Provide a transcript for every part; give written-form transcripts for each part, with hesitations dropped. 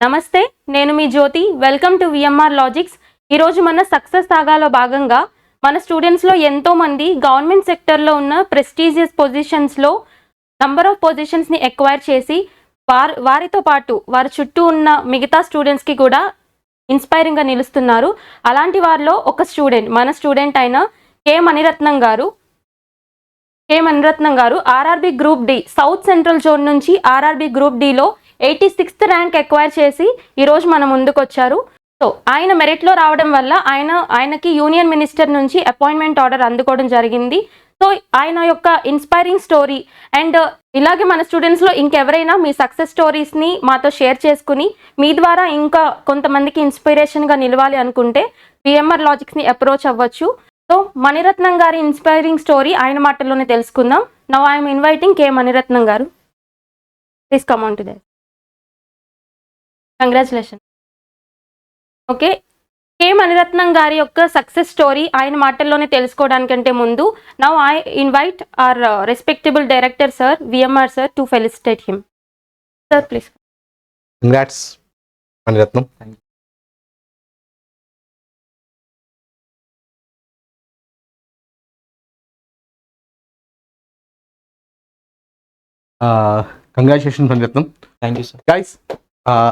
నమస్తే, నేను మీ Jyothi. Welcome to VMR Logics. ఈరోజు మన సక్సెస్ సాగాలో భాగంగా మన స్టూడెంట్స్లో ఎంతోమంది గవర్నమెంట్ సెక్టర్లో ఉన్న ప్రెస్టీజియస్ పొజిషన్స్లో నంబర్ ఆఫ్ పొజిషన్స్ని ఎక్వైర్ చేసి వారితో పాటు వారి చుట్టూ ఉన్న మిగతా స్టూడెంట్స్కి కూడా ఇన్స్పైరింగ్గా నిలుస్తున్నారు. అలాంటి వారిలో ఒక స్టూడెంట్, మన స్టూడెంట్ అయిన K Maniratnam garu RRB group D south central zone నుంచి ఆర్ఆర్బి గ్రూప్ డిలో 86th ర్యాంక్ ఎక్వైర్ చేసి ఈరోజు మన ముందుకు వచ్చారు. సో ఆయన మెరిట్లో రావడం వల్ల ఆయనకి యూనియన్ మినిస్టర్ నుంచి అపాయింట్మెంట్ ఆర్డర్ అందుకోవడం జరిగింది. సో ఆయన యొక్క ఇన్స్పైరింగ్ స్టోరీ అండ్ ఇలాగే మన స్టూడెంట్స్లో ఇంకెవరైనా మీ సక్సెస్ స్టోరీస్ని మాతో షేర్ చేసుకుని మీ ద్వారా ఇంకా కొంతమందికి ఇన్స్పిరేషన్గా నిలవాలి అనుకుంటే విఎంఆర్ లాజిక్స్ని అప్రోచ్ అవ్వచ్చు. సో మణిరత్నం గారి ఇన్స్పైరింగ్ స్టోరీ ఆయన మాటల్లోనే తెలుసుకుందాం. Now I'm inviting K Maniratnam garu. Please come on to that. Congratulation. Okay, K Maniratnam గారి యొక్క సక్సెస్ స్టోరీ ఆయన మాటల్లోనే తెలుసుకోవడానికంటే ముందు now I invite our respectable director sir, VMR sir, to felicitate him. Sir please. Congrats Maniratnam. Congratulation Maniratnam. Thank you sir. Guys,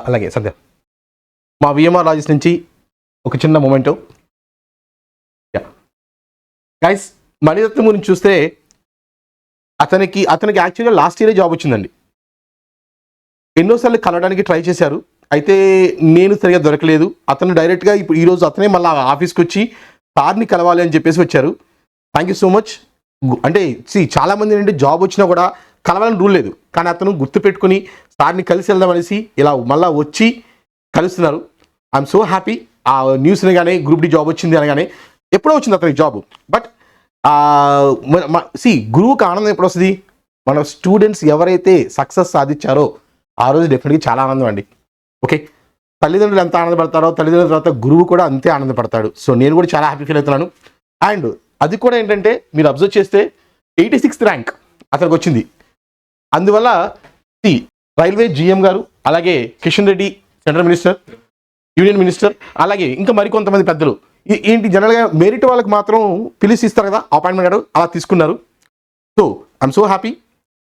అలాగే సంధ్య, మా VMR logics నుంచి ఒక చిన్న మూమెంటు. గైస్, మణిరత్నం గురించి చూస్తే అతనికి యాక్చువల్గా లాస్ట్ ఇయరే జాబ్ వచ్చిందండి. ఎన్నోసార్లు కలవడానికి ట్రై చేశారు, అయితే నేను సరిగా దొరకలేదు. అతను డైరెక్ట్గా ఇప్పుడు ఈరోజు అతనే మళ్ళీ ఆఫీస్కి వచ్చి సార్ని కలవాలి అని చెప్పేసి వచ్చారు. Thank you so much. అంటే చాలామంది ఏంటంటే జాబ్ వచ్చినా కూడా కలవాలని రూల్ లేదు, కానీ అతను గుర్తుపెట్టుకుని సార్ని కలిసి వెళ్దాం అనేసి ఇలా మళ్ళీ వచ్చి కలుస్తున్నారు. I'm so happy. ఆ న్యూస్ అనగానే గ్రూప్ డి జాబ్ వచ్చింది అనగానే ఎప్పుడో వచ్చింది అతనికి జాబ్. బట్ గురువుకి ఆనందం ఎప్పుడు వస్తుంది? మన స్టూడెంట్స్ ఎవరైతే సక్సెస్ సాధించారో ఆ రోజు డెఫినెట్గా చాలా ఆనందం అండి. ఓకే, తల్లిదండ్రులు ఎంత ఆనందపడతారో తల్లిదండ్రుల తర్వాత గురువు కూడా అంతే ఆనందపడతాడు. సో నేను కూడా చాలా హ్యాపీ ఫీల్ అవుతున్నాను. అండ్ అది కూడా ఏంటంటే మీరు అబ్జర్వ్ చేస్తే 86th ర్యాంక్ అతనికి వచ్చింది. అందువల్ల రైల్వే జీఎం గారు, అలాగే Kishan Reddy central minister, union minister, అలాగే ఇంకా మరికొంతమంది పెద్దలు ఏంటి జనరల్గా మెరిట్ వాళ్ళకి మాత్రం పిలిచి ఇస్తారు కదా అపాయింట్మెంట్ గారు, అలా తీసుకున్నారు. So I'm so happy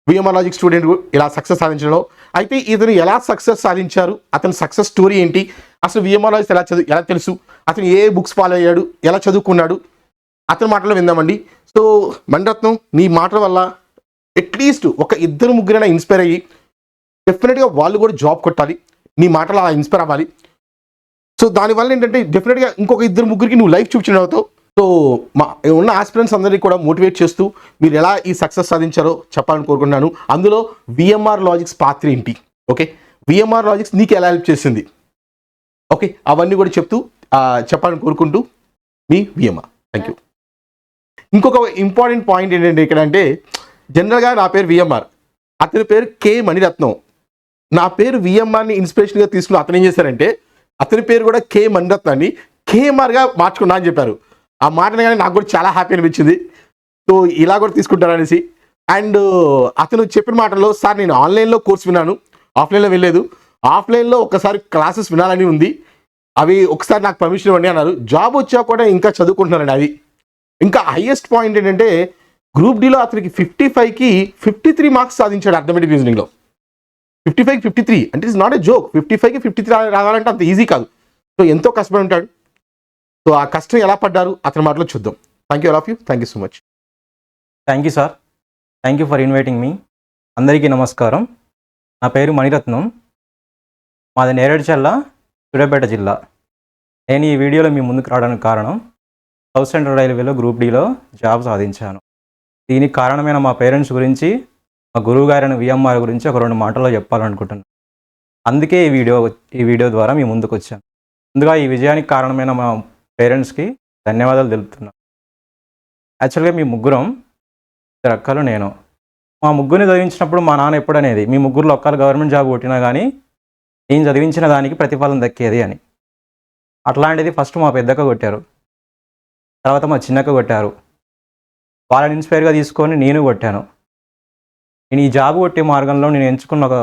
VMR logic student ఇలా సక్సెస్ సాధించడంలో. అయితే ఇతను ఎలా సక్సెస్ సాధించారు, అతని సక్సెస్ స్టోరీ ఏంటి, అసలు విఎంఆర్ లాజిక్స్ ఎలా తెలుసు, అతను ఏ బుక్స్ ఫాలో అయ్యాడు, ఎలా చదువుకున్నాడు, అతని మాటలో విందామండి. సో మణిరత్నం, నీ మాటల వల్ల అట్లీస్ట్ ఒక ఇద్దరు ముగ్గురైనా ఇన్స్పైర్ అయ్యి డెఫినెట్గా వాళ్ళు కూడా జాబ్ కొట్టాలి. నీ మాటలు అలా ఇన్స్పైర్ అవ్వాలి. సో దానివల్ల ఏంటంటే డెఫినెట్గా ఇంకొక ఇద్దరు ముగ్గురికి నువ్వు లైఫ్ చూపించడం అవుతావు. సో మా ఉన్న ఆస్పిరెంట్స్ అందరికీ కూడా మోటివేట్ చేస్తూ మీరు ఎలా ఈ సక్సెస్ సాధించారో చెప్పాలని కోరుకుంటున్నాను. అందులో విఎంఆర్ లాజిక్స్ పాత్ర ఏంటి, ఓకే, విఎంఆర్ లాజిక్స్ నీకు ఎలా హెల్ప్ చేసింది, ఓకే, అవన్నీ కూడా చెప్పాలని కోరుకుంటూ మీ విఎంఆర్. Thank you. ఇంకొక ఇంపార్టెంట్ పాయింట్ ఏంటంటే ఇక్కడ అంటే జనరల్గా నా పేరు విఎంఆర్, అతని పేరు కే మణిరత్నం. నా పేరు విఎంఆర్ని ఇన్స్పిరేషన్గా తీసుకుని అతను ఏం చేశారంటే అతని పేరు కూడా కే మణిరత్నాన్ని కేఎంఆర్గా మార్చుకున్నా అని చెప్పారు. ఆ మాటని కానీ నాకు కూడా చాలా హ్యాపీ అనిపించింది. సో ఇలా కూడా తీసుకుంటారనేసి. అండ్ అతను చెప్పిన మాటల్లో, సార్ నేను ఆన్లైన్లో కోర్స్ విన్నాను, ఆఫ్లైన్లో వెళ్ళలేదు, ఆఫ్లైన్లో ఒకసారి క్లాసెస్ వినాలని ఉంది, అవి ఒకసారి నాకు పర్మిషన్ ఇవ్వండి అన్నారు. జాబ్ వచ్చా కూడా ఇంకా చదువుకుంటున్నారండి. అది ఇంకా హైయెస్ట్ పాయింట్ ఏంటంటే గ్రూప్ డిలో అతనికి 55కి 53 మార్క్స్ సాధించాడు అర్థమెటిక్ రీజనింగ్లో. 55కి 53 అంటే ఇట్స్ నాట్ ఎ జోక్. 55కి 53 రావాలంటే అంత ఈజీ కాదు. సో ఎంతో కష్టపడి ఉంటాడు. సో ఆ కష్టం ఎలా పడ్డారు అతని మాటలో చూద్దాం. Thank you all of you. Thank you so much. Thank you sir. Thank you for inviting me. అందరికీ నమస్కారం. నా పేరు మణిరత్నం. మాది నేరేడుచల్ల, సూర్యాపేట జిల్లా. నేను ఈ వీడియోలో మీ ముందుకు రావడానికి కారణం సౌత్ సెంట్రల్ రైల్వేలో గ్రూప్ డిలో జాబ్ సాధించాను. దీనికి కారణమైన మా పేరెంట్స్ గురించి, మా గురువు గారైన విఎంఆర్ గురించి ఒక 2 మాటల్లో చెప్పాలనుకుంటున్నాను. అందుకే ఈ వీడియో ద్వారా మీ ముందుకు వచ్చాను. ముందుగా ఈ విజయానికి కారణమైన మా పేరెంట్స్కి ధన్యవాదాలు తెలుపుతున్నాను. యాక్చువల్గా మీ ముగ్గురం, 2 అక్కలు, నేను. మా ముగ్గురిని చదివించినప్పుడు మా నాన్న ఎప్పుడు అనేది, మీ ముగ్గురులో ఒక్కరు గవర్నమెంట్ జాబ్ కొట్టినా కానీ నేను చదివించిన దానికి ప్రతిఫలం దక్కేది అని. అట్లాంటిది ఫస్ట్ మా పెద్దక్క కొట్టారు, తర్వాత మా చిన్నక్క కొట్టారు. వాళ్ళని ఇన్స్పైర్గా తీసుకొని నేను కొట్టాను. నేను ఈ జాబ్ కొట్టే మార్గంలో నేను ఎంచుకున్న ఒక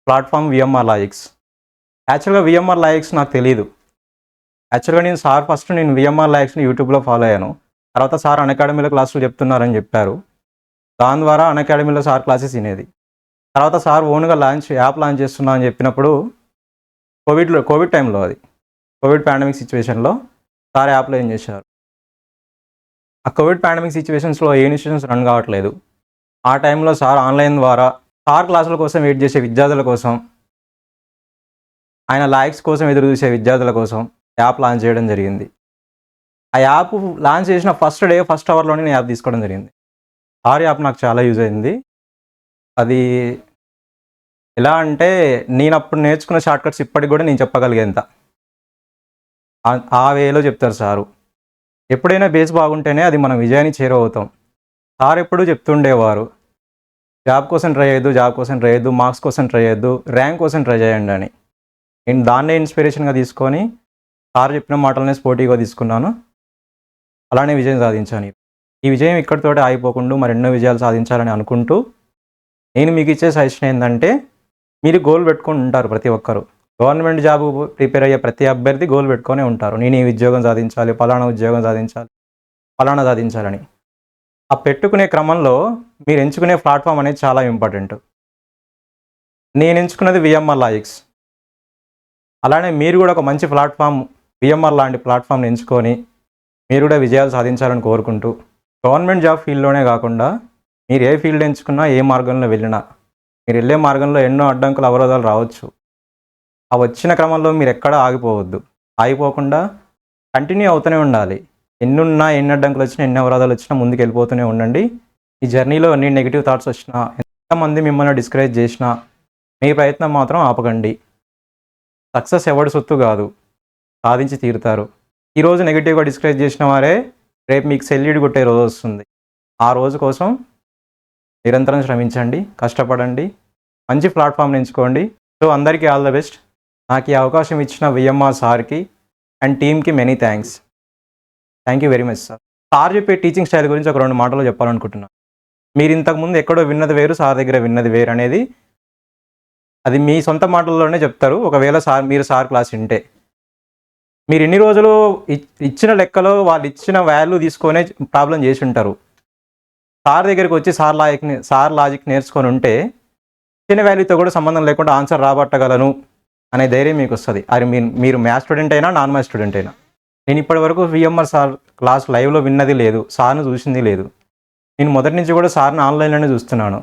ప్లాట్ఫామ్ విఎంఆర్ లాజిక్స్. యాక్చువల్గా విఎంఆర్ లాజిక్స్ నాకు తెలియదు. యాక్చువల్గా నేను విఎంఆర్ లాజిక్స్ని యూట్యూబ్లో ఫాలో అయ్యాను. తర్వాత సార్ అన్అకాడమీలో క్లాసులు చెప్తున్నారని చెప్పారు. దాని ద్వారా అన్అకాడమీలో సార్ క్లాసెస్ వినేది. తర్వాత సార్ ఓన్గా యాప్ లాంచ్ చేస్తున్నా అని చెప్పినప్పుడు కోవిడ్ టైంలో, అది కోవిడ్ పాండమిక్ సిచ్యువేషన్లో సార్ యాప్లో ఏం చేశారు. ఆ కోవిడ్ పాండమిక్ సిచ్యువేషన్స్లో ఏ ఇన్స్టిట్యూషన్స్ రన్ కావట్లేదు. ఆ టైంలో సార్ ఆన్లైన్ ద్వారా సార్ క్లాసుల కోసం వెయిట్ చేసే విద్యార్థుల కోసం, ఆయన లాజిక్స్ కోసం ఎదురు చూసే విద్యార్థుల కోసం యాప్ లాంచ్ చేయడం జరిగింది. ఆ యాప్ లాంచ్ చేసిన ఫస్ట్ అవర్లోనే నేను యాప్ తీసుకోవడం జరిగింది. సార్ యాప్ నాకు చాలా యూజ్ అయింది. అది ఎలా అంటే నేను అప్పుడు నేర్చుకున్న షార్ట్కట్స్ ఇప్పటికి కూడా నేను చెప్పగలిగేంత ఆ వేలో చెప్తారు సారు. ఎప్పుడైనా బేస్ బాగుంటేనే అది మనం విజయాన్ని చేరువవుతాం. సార్ ఎప్పుడూ చెప్తుండేవారు, జాబ్ కోసం ట్రై చేయొద్దు, మార్క్స్ కోసం ట్రై చేయొద్దు, ర్యాంక్ కోసం ట్రై చేయండి అని. నేను దాన్నే ఇన్స్పిరేషన్గా తీసుకొని సార్ చెప్పిన మాటలనే స్పోర్టివ్గా తీసుకున్నాను. అలానే విజయం సాధించాను. ఈ విజయం ఇక్కడితోటే ఆగిపోకుండా మరెన్నో విజయాలు సాధించాలని అనుకుంటూ, నేను మీకు ఇచ్చే సజెషన్ ఏంటంటే, మీరు గోల్ పెట్టుకొని ఉంటారు ప్రతి ఒక్కరు. గవర్నమెంట్ జాబ్ ప్రిపేర్ అయ్యే ప్రతి అభ్యర్థి గోల్ పెట్టుకొని ఉంటారు. నేను ఈ ఉద్యోగం సాధించాలి, ఫలానా ఉద్యోగం సాధించాలి, ఫలానా సాధించాలని. ఆ పెట్టుకునే క్రమంలో మీరు ఎంచుకునే ప్లాట్ఫామ్ అనేది చాలా ఇంపార్టెంట్. నేను ఎంచుకున్నది విఎంఆర్ లాజిక్స్. అలానే మీరు కూడా ఒక మంచి ప్లాట్ఫామ్, విఎంఆర్ లాంటి ప్లాట్ఫామ్ని ఎంచుకొని మీరు కూడా విజయాలు సాధించాలని కోరుకుంటూ, గవర్నమెంట్ జాబ్ ఫీల్డ్లోనే కాకుండా మీరు ఏ ఫీల్డ్ ఎంచుకున్నా, ఏ మార్గంలో వెళ్ళినా, మీరు వెళ్ళే మార్గంలో ఎన్నో అడ్డంకులు, అవరోధాలు రావచ్చు. ఆ వచ్చిన క్రమంలో మీరు ఎక్కడా ఆగిపోవద్దు. ఆగిపోకుండా కంటిన్యూ అవుతూనే ఉండాలి. ఎన్ని అడ్డంకులు వచ్చినా, ఎన్ని అవరోధాలు వచ్చినా ముందుకు వెళ్ళిపోతూనే ఉండండి. ఈ జర్నీలో ఎన్ని నెగిటివ్ థాట్స్ వచ్చినా, ఎంతమంది మిమ్మల్ని డిస్కరేజ్ చేసినా, మీ ప్రయత్నం మాత్రం ఆపకండి. సక్సెస్ ఎవడి సొత్తు కాదు, సాధించి తీరుతారు. ఈరోజు నెగిటివ్గా డిస్కరేజ్ చేసిన వారే రేపు మీకు సెల్యూట్ కొట్టే రోజు వస్తుంది. ఆ రోజు కోసం నిరంతరం శ్రమించండి, కష్టపడండి, మంచి ప్లాట్ఫామ్ని ఎంచుకోండి. సో అందరికీ ఆల్ ద బెస్ట్. నాకు ఈ అవకాశం ఇచ్చిన విఎంఆర్ సార్కి అండ్ టీమ్కి many thanks. Thank you very much sir. Sir చెప్పే టీచింగ్ స్టైల్ గురించి ఒక 2 మాటలు చెప్పాలనుకుంటున్నాను. మీరు ఇంతకుముందు ఎక్కడో విన్నది వేరు, సార్ దగ్గర విన్నది వేరు అనేది అది మీ సొంత మాటల్లోనే చెప్తారు. ఒకవేళ మీరు సార్ క్లాస్ వింటే, మీరు ఎన్ని రోజులు ఇచ్చిన లెక్కలో వాళ్ళు ఇచ్చిన వాల్యూ తీసుకొనే ప్రాబ్లం చేసి ఉంటారు. సార్ దగ్గరికి వచ్చి సార్ లాజిక్ నేర్చుకొని ఉంటే ఇచ్చిన వాల్యూతో కూడా సంబంధం లేకుండా ఆన్సర్ రాబట్టగలను అనే ధైర్యం మీకు వస్తుంది. అది మీరు మ్యాథ్స్ స్టూడెంట్ అయినా, నాన్ మ్యాథ్స్ స్టూడెంట్ అయినా. నేను ఇప్పటి వరకు విఎంఆర్ సార్ క్లాస్ లైవ్లో విన్నది లేదు, సార్ను చూసింది లేదు. నేను మొదటి నుంచి కూడా సార్ని ఆన్లైన్లోనే చూస్తున్నాను.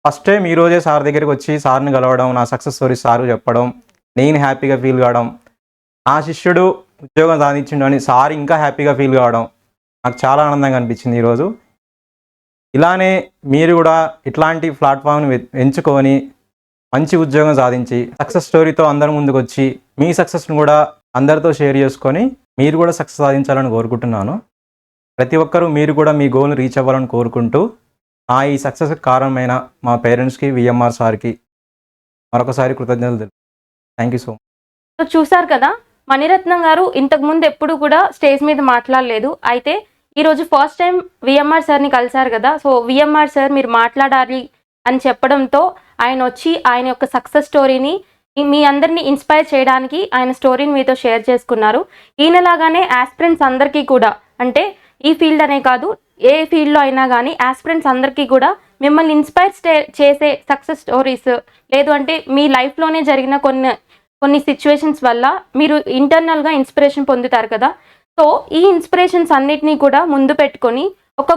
ఫస్ట్ టైం ఈరోజే సార్ దగ్గరికి వచ్చి సార్ని కలవడం, నా సక్సెస్ స్టోరీ సార్ చెప్పడం, నేను హ్యాపీగా ఫీల్ కావడం, నా శిష్యుడు ఉద్యోగం సాధించిండు అని సార్ ఇంకా హ్యాపీగా ఫీల్ కావడం నాకు చాలా ఆనందంగా అనిపించింది ఈరోజు. ఇలానే మీరు కూడా ఇట్లాంటి ప్లాట్ఫామ్ని ఎంచుకొని మంచి ఉద్యోగం సాధించి సక్సెస్ స్టోరీతో అందరి ముందుకు వచ్చి మీ సక్సెస్ని కూడా అందరితో షేర్ చేసుకొని మీరు కూడా సక్సెస్ సాధించాలని కోరుకుంటున్నాను. ప్రతి ఒక్కరూ మీరు కూడా మీ గోల్ని రీచ్ అవ్వాలని కోరుకుంటూ, ఈ సక్సెస్కి కారణమైన మా పేరెంట్స్కి, విఎంఆర్ సార్కి మరొకసారి కృతజ్ఞతలు తెలుపు. Thank you so much. So చూసారు కదా, మణిరత్నం గారు ఇంతకుముందు ఎప్పుడు కూడా స్టేజ్ మీద మాట్లాడలేదు. అయితే ఈరోజు ఫస్ట్ టైం విఎంఆర్ సార్ని కలిశారు కదా. సో విఎంఆర్ సార్ మీరు మాట్లాడాలి అని చెప్పడంతో ఆయన వచ్చి ఆయన యొక్క సక్సెస్ స్టోరీని మీ అందరినీ ఇన్స్పైర్ చేయడానికి ఆయన స్టోరీని మీతో షేర్ చేసుకున్నారు. ఈయనలాగానే ఆస్పిరెంట్స్ అందరికీ కూడా, అంటే ఈ ఫీల్డ్ అనే కాదు ఏ ఫీల్డ్లో అయినా కానీ ఆస్పిరెంట్స్ అందరికీ కూడా మిమ్మల్ని ఇన్స్పైర్ చేసే సక్సెస్ స్టోరీస్, లేదు అంటే మీ లైఫ్లోనే జరిగిన కొన్ని సిచ్యువేషన్స్ వల్ల మీరు ఇంటర్నల్గా ఇన్స్పిరేషన్ పొందుతారు కదా. సో ఈ ఇన్స్పిరేషన్స్ అన్నిటినీ కూడా ముందు పెట్టుకొని ఒక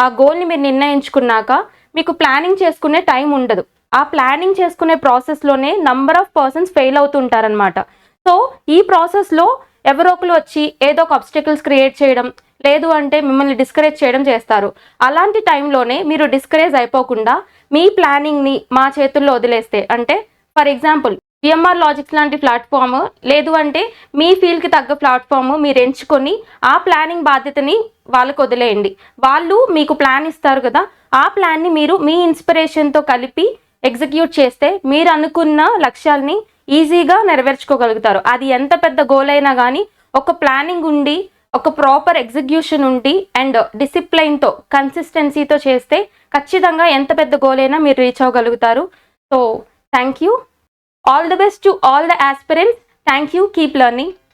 ఆ గోల్ని మీరు నిర్ణయించుకున్నాక మీకు ప్లానింగ్ చేసుకునే టైం ఉండదు. ఆ ప్లానింగ్ చేసుకునే ప్రాసెస్లోనే నంబర్ ఆఫ్ పర్సన్స్ ఫెయిల్ అవుతుంటారనమాట. సో ఈ ప్రాసెస్లో ఎవరో ఒకరు వచ్చి ఏదో ఒక అబ్స్టికల్స్ క్రియేట్ చేయడం, లేదు అంటే మిమ్మల్ని డిస్కరేజ్ చేయడం చేస్తారు. అలాంటి టైంలోనే మీరు డిస్కరేజ్ అయిపోకుండా మీ ప్లానింగ్ని మా చేతుల్లో వదిలేస్తే, అంటే ఫర్ ఎగ్జాంపుల్ విఎంఆర్ లాజిక్స్ లాంటి ప్లాట్ఫామ్, లేదు అంటే మీ ఫీల్డ్కి తగ్గ ప్లాట్ఫామ్ మీరు ఎంచుకొని ఆ ప్లానింగ్ బాధ్యతని వాళ్ళకు వదిలేయండి. వాళ్ళు మీకు ప్లాన్ ఇస్తారు కదా, ఆ ప్లాన్ని మీరు మీ ఇన్స్పిరేషన్తో కలిపి ఎగ్జిక్యూట్ చేస్తే మీరు అనుకున్న లక్ష్యాల్ని ఈజీగా నెరవేర్చుకోగలుగుతారు. అది ఎంత పెద్ద గోల్ అయినా కానీ ఒక ప్లానింగ్ ఉండి, ఒక ప్రాపర్ ఎగ్జిక్యూషన్ ఉండి అండ్ డిసిప్లైన్తో, కన్సిస్టెన్సీతో చేస్తే ఖచ్చితంగా ఎంత పెద్ద గోల్ అయినా మీరు రీచ్ అవ్వగలుగుతారు. So thank you. All the best to all the aspirants. Thank you. Keep learning.